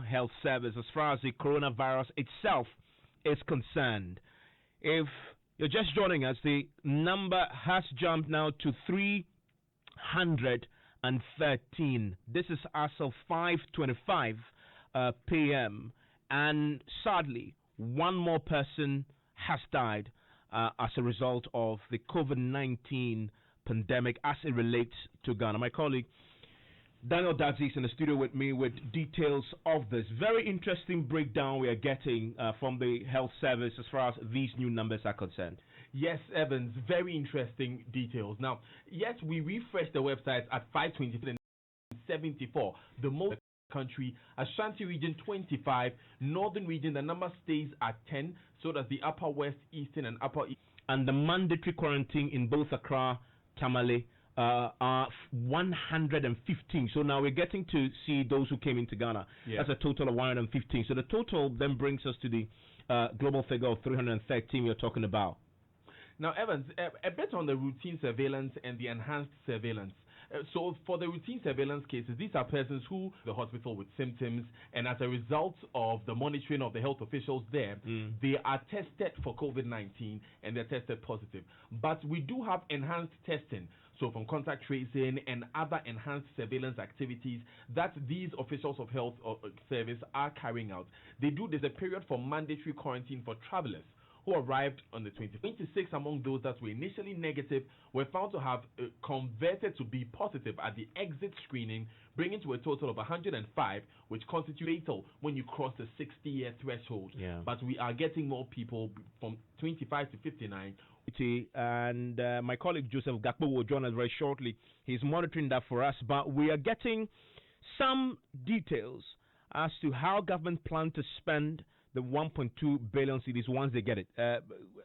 health service as far as the coronavirus itself is concerned. If you're just joining us, the number has jumped now to 313. This is as of 5:25 p.m. And sadly, one more person has died as a result of the COVID-19 pandemic as it relates to Ghana. My colleague Daniel Dadzi is in the studio with me with details of this. Very interesting breakdown we are getting from the health service as far as these new numbers are concerned. Yes, Evans, very interesting details. Now, yes, we refreshed the website at 524, the most country, Ashanti region 25, northern region, the number stays at 10, so that the upper west, eastern and upper east. And the mandatory quarantine in both Accra, Tamale, are 115. So now we're getting to see those who came into Ghana. Yeah. That's a total of 115. So the total then brings us to the global figure of 313 you're talking about. Now, Evans, a bit on the routine surveillance and the enhanced surveillance. So for the routine surveillance cases, these are persons who the hospital with symptoms, and as a result of the monitoring of the health officials there, they are tested for COVID-19 and they're tested positive. But we do have enhanced testing, so from contact tracing and other enhanced surveillance activities that these officials of health service are carrying out. There's a period for mandatory quarantine for travelers who arrived on the 20th. 26 among those that were initially negative were found to have converted to be positive at the exit screening, bringing to a total of 105, which constitutes fatal when you cross the 60-year threshold. Yeah. But we are getting more people from 25 to 59. And my colleague Joseph Gakpo will join us very shortly. He's monitoring that for us. But we are getting some details as to how government plan to spend the 1.2 billion cedis once they get it.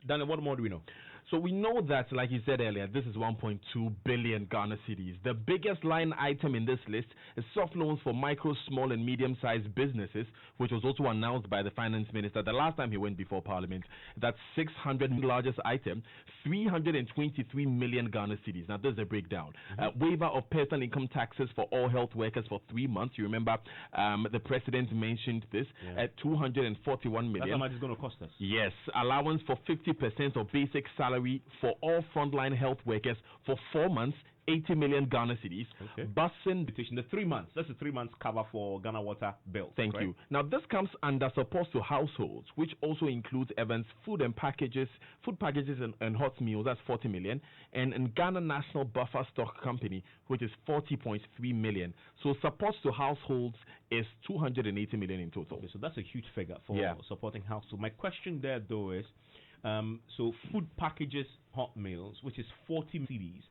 Daniel, what more do we know? So we know that, like you said earlier, this is 1.2 billion Ghana cedis. The biggest line item in this list is soft loans for micro, small and medium-sized businesses, which was also announced by the finance minister the last time he went before Parliament. That's 600 largest item, 323 million Ghana cedis. Now, this is a breakdown. Waiver of personal income taxes for all health workers for 3 months. You remember the president mentioned this at 241 million. That's how much it's going to cost us. Yes. Allowance for 50% of basic salary for all frontline health workers for 4 months, 80 million Ghana cedis. Okay. Busing the 3 months. That's a 3 months cover for Ghana Water bill. Thank you. Now this comes under support to households, which also includes Evans food packages and hot meals. That's 40 million, and Ghana National Buffer Stock Company, which is 40.3 million. So support to households is 280 million in total. Okay, so that's a huge figure for supporting households. My question there though is, so food packages, hot meals, which is 40 cedis.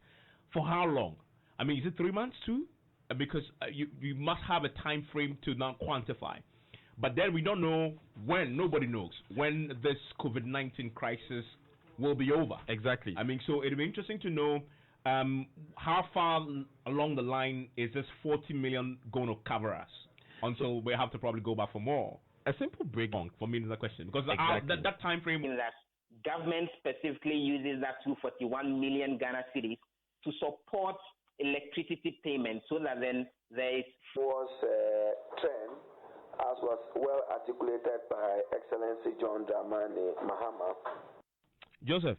For how long? I mean, is it 3 months too? Because you must have a time frame to now quantify. But then we don't know when. Nobody knows when this COVID-19 crisis will be over. Exactly. I mean, so it'll be interesting to know how far along the line is this 40 million going to cover us until we have to probably go back for more. A simple breakdown for me is the question, because that time frame. That government specifically uses that 241 million Ghana cedis to support electricity payments, so that then there is trend, as was well articulated by Excellency John Dramani Mahama. Joseph.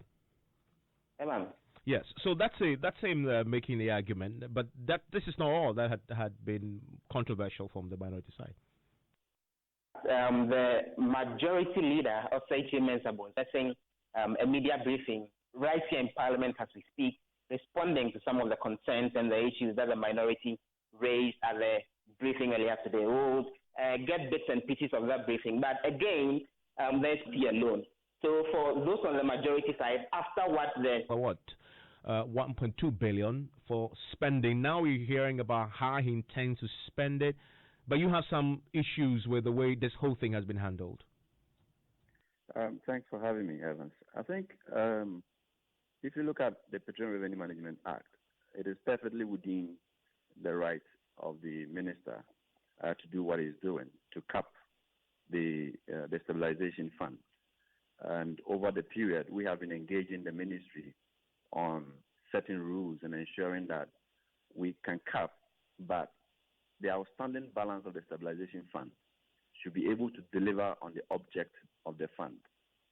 Evan. Yes, so that's him making the argument, but this is not all that had been controversial from the minority side. The majority leader of Evans Mensah was saying a media briefing right here in Parliament as we speak, responding to some of the concerns and the issues that the minority raised at the briefing earlier today. We'll get bits and pieces of that briefing. But again, there's P alone. So for those on the majority side, after what the... For what? 1.2 billion for spending. Now we're hearing about how he intends to spend it. But you have some issues with the way this whole thing has been handled. Thanks for having me, Evans. I think if you look at the Petroleum Revenue Management Act, it is perfectly within the right of the minister to do what he's doing, to cap the stabilization fund. And over the period, we have been engaging the ministry on setting rules and ensuring that we can cap, but the outstanding balance of the stabilization fund should be able to deliver on the object of the fund.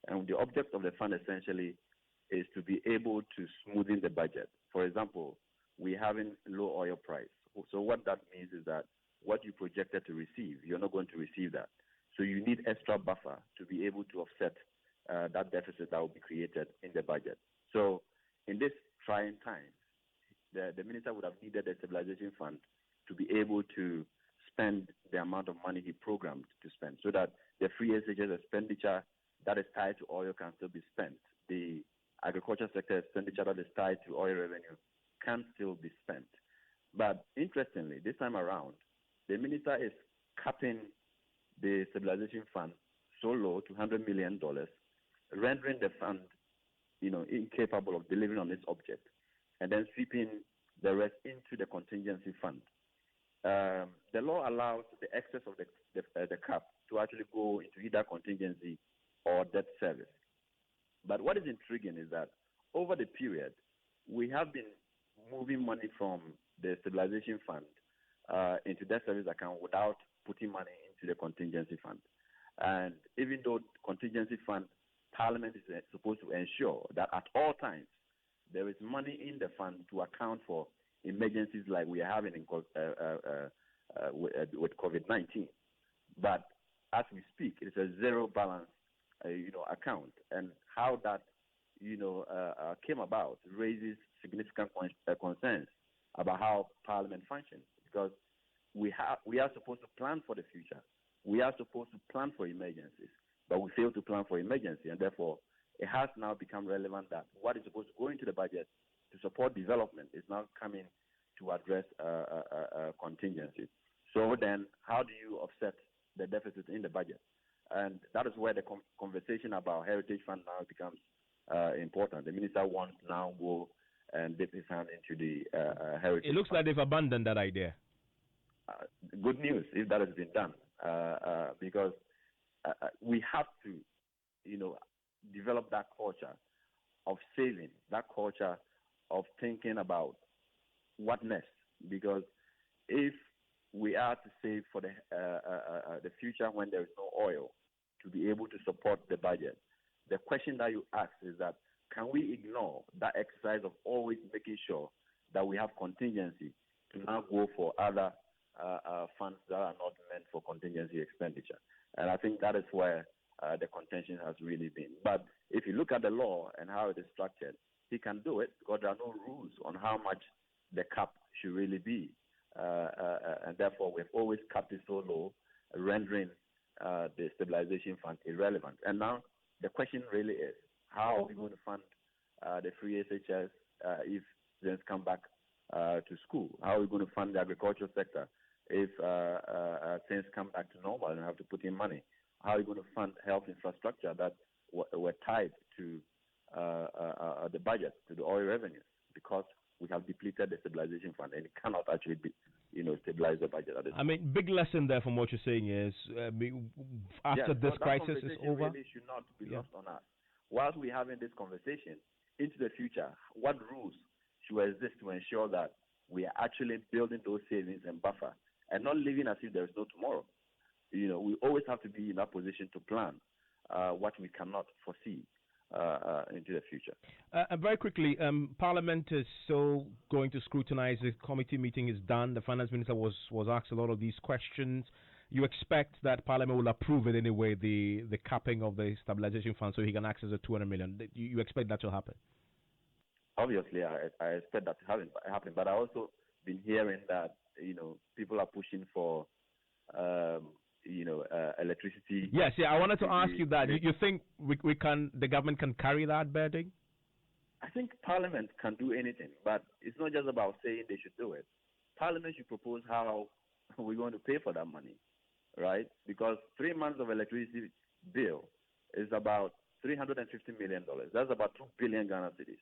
And the object of the fund essentially is to be able to smoothen the budget. For example, we're having low oil price. So what that means is that what you projected to receive, you're not going to receive that. So you need extra buffer to be able to offset that deficit that will be created in the budget. So in this trying time, the minister would have needed a stabilization fund to be able to spend the amount of money he programmed to spend, so that the free SHS expenditure that is tied to oil can still be spent. The agriculture sector expenditure that is tied to oil revenue can still be spent. But interestingly, this time around, the minister is capping the stabilization fund so low to $100 million, rendering the fund, incapable of delivering on its object, and then sweeping the rest into the contingency fund. The law allows the excess of the cap to actually go into either contingency or debt service. But what is intriguing is that over the period, we have been moving money from the stabilization fund into debt service account without putting money into the contingency fund. And even though contingency fund, Parliament is supposed to ensure that at all times there is money in the fund to account for emergencies like we are having with COVID-19. But as we speak, it's a zero balance, account, and how that, came about raises significant concerns about how Parliament functions, because we are supposed to plan for the future. We are supposed to plan for emergencies, but we fail to plan for emergency, and therefore it has now become relevant that what is supposed to go into the budget to support development is now coming to address contingency. So then, how do you offset the deficit in the budget? And that is where the conversation about Heritage Fund now becomes important. The minister wants to now go and dip his hand into the Heritage It looks Fund. like they've abandoned that idea. Good news if that has been done, because we have to, develop that culture of saving, that culture of thinking about what next. Because if we are to save for the future when there is no oil to be able to support the budget, the question that you ask is that, can we ignore that exercise of always making sure that we have contingency to now go for other funds that are not meant for contingency expenditure? And I think that is where the contention has really been. But if you look at the law and how it is structured, he can do it because there are no rules on how much the cap should really be. And therefore, we've always capped it so low, rendering the stabilization fund irrelevant. And now the question really is, how are we going to fund the free SHS if students come back to school? How are we going to fund the agricultural sector if things come back to normal and have to put in money? How are we going to fund health infrastructure that were tied to the budget, to the oil revenues? Because we have depleted the stabilization fund, and it cannot actually be, stabilize the budget at this point. Big lesson there from what you're saying is, after this crisis is over, really should not be lost on us. Whilst we're having this conversation, into the future, what rules should exist to ensure that we are actually building those savings and buffer, and not living as if there is no tomorrow? We always have to be in that position to plan what we cannot foresee into the future. Very quickly, Parliament is still going to scrutinize. The committee meeting is done. The finance minister was asked a lot of these questions. You expect that Parliament will approve it anyway, the capping of the stabilization fund, so he can access the 200 million. You expect that to happen? Obviously, I expect that to happen. But I also been hearing that people are pushing for electricity. Yes, I wanted to ask you that. You think the government can carry that burden? I think Parliament can do anything, but it's not just about saying they should do it. Parliament should propose how we're going to pay for that money, right? Because 3 months of electricity bill is about $350 million. That's about 2 billion Ghana cedis.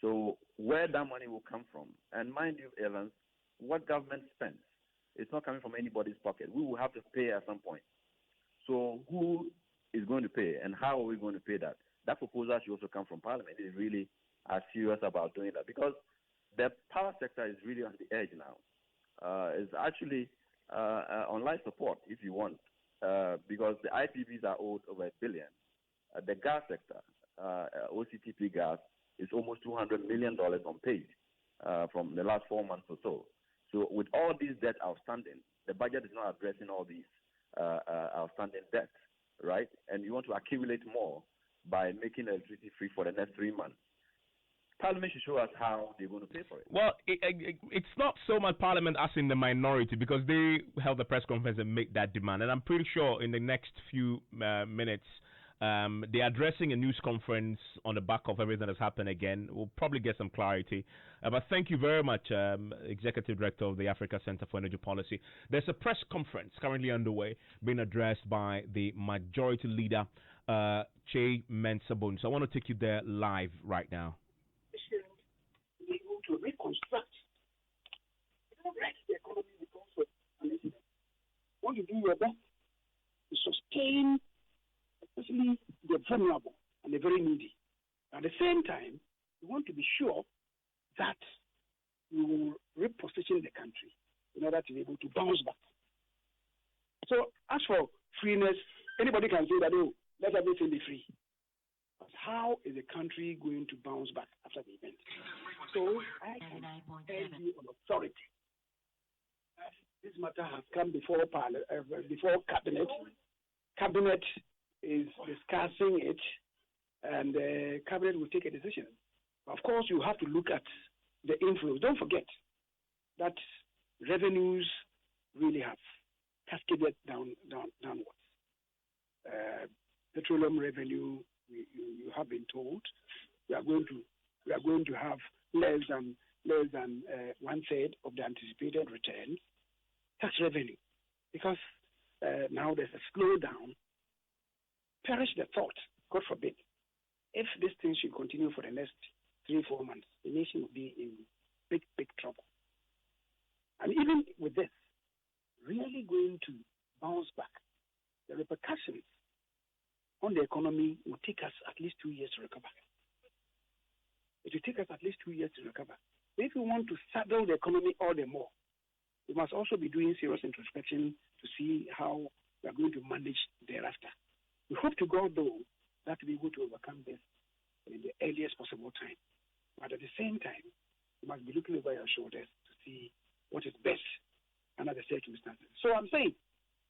So where that money will come from, and mind you, Evans, what government spends, it's not coming from anybody's pocket. We will have to pay at some point. So who is going to pay, and how are we going to pay that? That proposal should also come from Parliament. They really are serious about doing that, because the power sector is really on the edge now. It's actually on life support, if you want. because the IPPs are owed over $1 billion. The gas sector, OCTP gas, is almost $200 million unpaid from the last 4 months or so. So with all these debt outstanding, the budget is not addressing all these outstanding debts, right? And you want to accumulate more by making electricity free for the next 3 months. Parliament should show us how they're going to pay for it. Well, it's not so much Parliament as in the minority, because they held the press conference and made that demand. And I'm pretty sure in the next few minutes, they're addressing a news conference on the back of everything that's happened again. We'll probably get some clarity. But thank you very much, Executive Director of the Africa Center for Energy Policy. There's a press conference currently underway being addressed by the Majority Leader, Evans Mensah. So I want to take you there live right now. Be able to reconstruct, the economy because of want to do your best to sustain, especially the vulnerable and the very needy. At the same time, you want to be sure that you will reposition the country in order to be able to bounce back. So, as for freeness, anybody can say that, oh, let everything be free. But how is the country going to bounce back after the event? So I can tell you on authority, this matter has come before cabinet. Cabinet is discussing it, and the cabinet will take a decision. Of course, you have to look at the inflows. Don't forget that revenues really have cascaded downwards. Petroleum revenue, you have been told, we are going to have less than 1/3 of the anticipated return. Tax revenue, because now there's a slowdown. Perish the thought, God forbid, if this thing should continue for the next 3-4 months, the nation will be in big trouble. And even with this, really going to bounce back, the repercussions on the economy will take us at least 2 years to recover. It will take us at least 2 years to recover. If we want to saddle the economy all the more, we must also be doing serious introspection to see how we are going to manage thereafter. We hope to God, though, that we'll be able to overcome this in the earliest possible time. But at the same time, you must be looking over your shoulders to see what is best under the circumstances. So I'm saying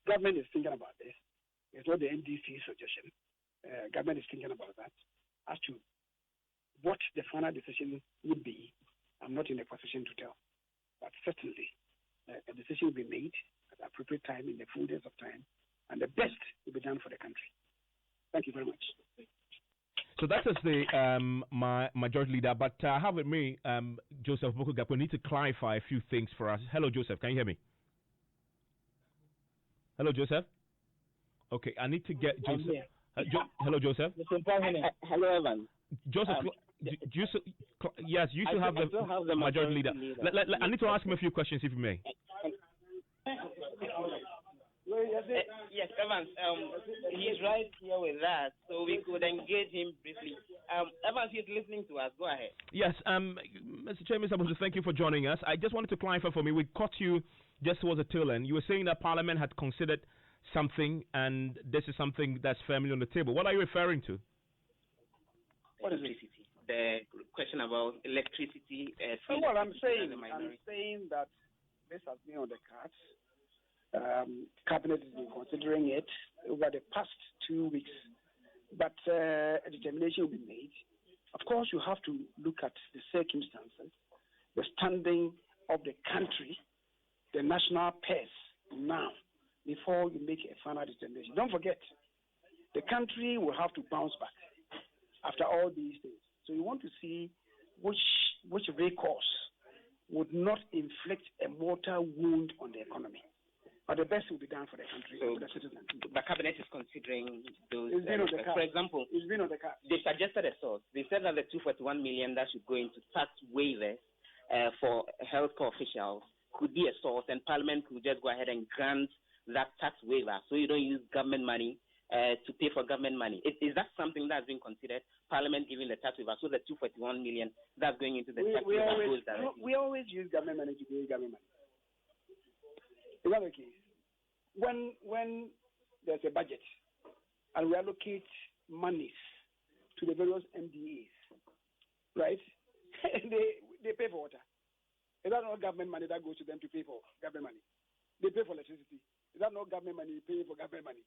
government is thinking about this. It's not the NDC suggestion. Government is thinking about that. As to what the final decision would be, I'm not in a position to tell. But certainly, a decision will be made at the appropriate time, in the fullness of time, and the best will be done for the country. Thank you very much. So that is the my Majority Leader. But I have with me Joseph Bokugap. We need to clarify a few things for us. Hello, Joseph. Can you hear me? Hello, Joseph. Okay, I need to get Joseph. Hello, Joseph. Hello, Evan. Joseph, yes, you should have the Majority Leader. I need to ask him a few questions, if you may. Yes, Evans. He's right here with us, so we could engage him briefly. Evans, he's listening to us. Go ahead. Yes, Mr. Chairman, thank you for joining us. I just wanted to clarify for me. We caught you just towards the tail end. You were saying that Parliament had considered something, and this is something that's firmly on the table. What are you referring to? What is electricity? The question about electricity. Well, I'm saying that this has been on the cards. Cabinet has been considering it over the past 2 weeks, but a determination will be made. Of course, you have to look at the circumstances, the standing of the country, the national purse now, before you make a final determination. Don't forget, the country will have to bounce back after all these things. So you want to see which recourse would not inflict a mortal wound on the economy. But the best will be done for the country, so for the citizens. The cabinet is considering those. For example, they suggested a source. They said that the 241 million that should go into tax waivers for healthcare officials could be a source, and Parliament could just go ahead and grant that tax waiver, so you don't use government money to pay for government money. Is that something that's been considered? Parliament giving the tax waiver, so the 241 million that's going into the tax waiver goes directly. We always use government money to pay government money. Is that the case? When there's a budget, and we allocate monies to the various MDAs, right? they pay for water. Is that not government money that goes to them to pay for government money? They pay for electricity. Is that not government money paying for government money?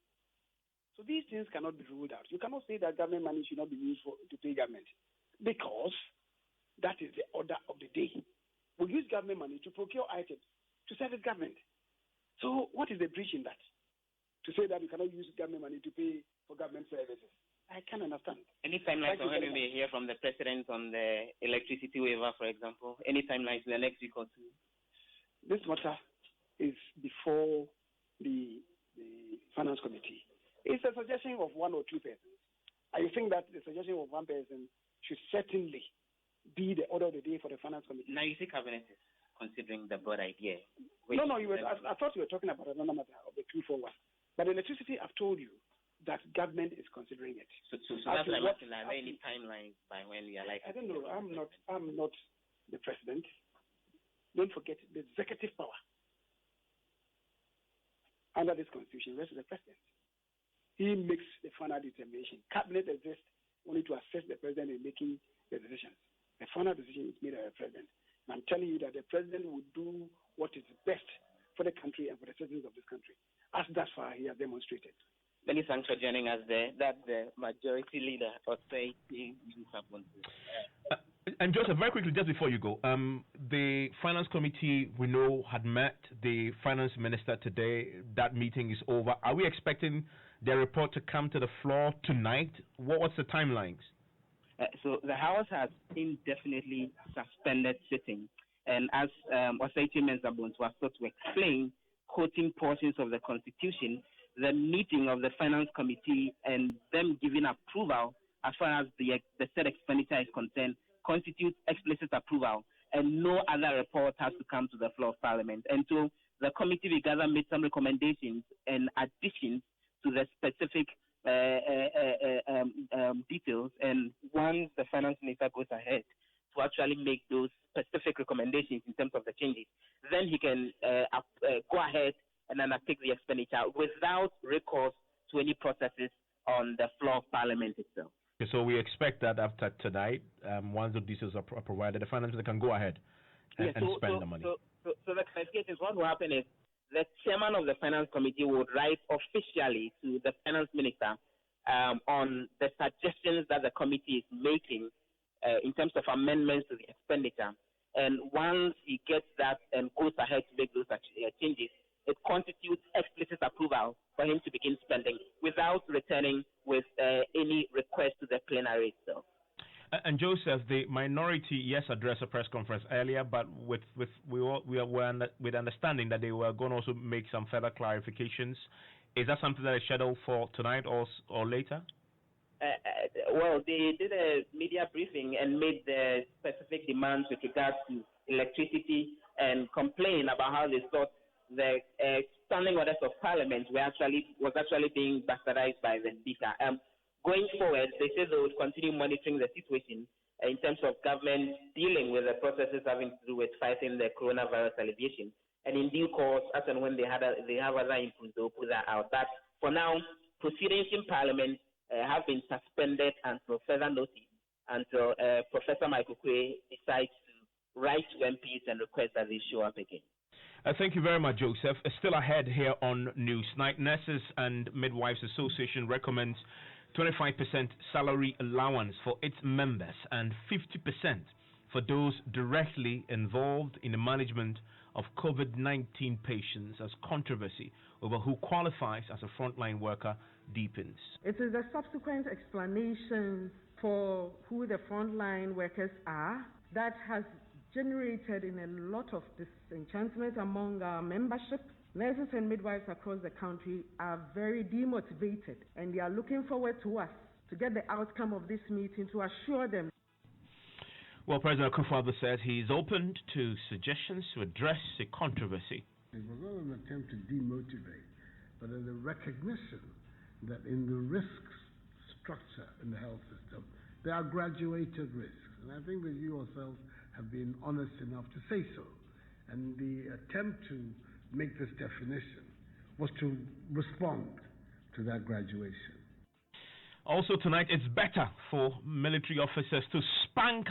So these things cannot be ruled out. You cannot say that government money should not be used to pay government, because that is the order of the day. We use government money to procure items to service government. So what is the breach in that? To say that you cannot use government money to pay for government services? I can't understand. Any timelines on when we may hear from the president on the electricity waiver, for example? Any timelines in the next week or two? This matter is before the finance committee. It's a suggestion of one or two persons. I think that the suggestion of one person should certainly be the order of the day for the finance committee. Now you see cabinet is considering the broad idea. No, I thought you were talking about another matter of the 241. But electricity, I've told you that government is considering it. So that's like are there any timelines by when we are likely? I don't know. I'm not the president. Don't forget the executive power under this constitution rests with the president. He makes the final determination. Cabinet exists only to assist the president in making the decisions. The final decision is made by the president. And I'm telling you that the president will do what is best for the country and for the citizens of this country, as thus far he has demonstrated. Many thanks for joining us there. That's the majority leader of And Joseph, very quickly, just before you go, the Finance Committee, we know, had met the Finance Minister today. That meeting is over. Are we expecting their report to come to the floor tonight? What's the timelines? So the House has indefinitely suspended sitting. And as Osei Mensah was sought to explain, quoting portions of the Constitution, the meeting of the Finance Committee and them giving approval as far as the said expenditure is concerned constitutes explicit approval, and no other report has to come to the floor of Parliament. And so the committee we gather made some recommendations and additions to the specific details, and once the Finance Minister goes ahead to actually make those specific recommendations in terms of the changes, then he can go ahead and undertake the expenditure without recourse to any processes on the floor of Parliament itself. Okay, so we expect that after tonight, once the details are provided, the finance minister can go ahead and spend the money. So the clarification is what will happen is the chairman of the Finance Committee would write officially to the Finance Minister on the suggestions that the committee is making in terms of amendments to the expenditure. And once he gets that and goes ahead to make those changes, it constitutes explicit approval for him to begin spending without returning with any request to the plenary itself. And Joseph, the minority, yes, addressed a press conference earlier, but with understanding that they were going to also make some further clarifications. Is that something that is scheduled for tonight or later? Well, they did a media briefing and made the specific demands with regards to electricity and complained about how they thought the standing orders of Parliament was actually being bastardized by the Speaker. Going forward, they said they would continue monitoring the situation in terms of government dealing with the processes having to do with fighting the coronavirus alleviation. And in due course, as and when they have other inputs, they'll put that out. But for now, proceedings in Parliament have been suspended until further notice, until Professor Michael Quay decides to write to MPs and request that they show up again. Thank you very much, Joseph. Still ahead here on Newsnight, Nurses and Midwives Association recommends 25% salary allowance for its members and 50% for those directly involved in the management of COVID-19 patients as controversy over who qualifies as a frontline worker deepens. It is the subsequent explanation for who the frontline workers are that has generated in a lot of disenchantment among our membership. Nurses and midwives across the country are very demotivated, and they are looking forward to us to get the outcome of this meeting to assure them. Well, President Akufo-Addo said he is open to suggestions to address the controversy. It was not an attempt to demotivate, but a recognition that in the risk structure in the health system, there are graduated risks. And I think that you yourselves have been honest enough to say so. And the attempt to make this definition was to respond to that graduation. Also tonight, it's better for military officers to spank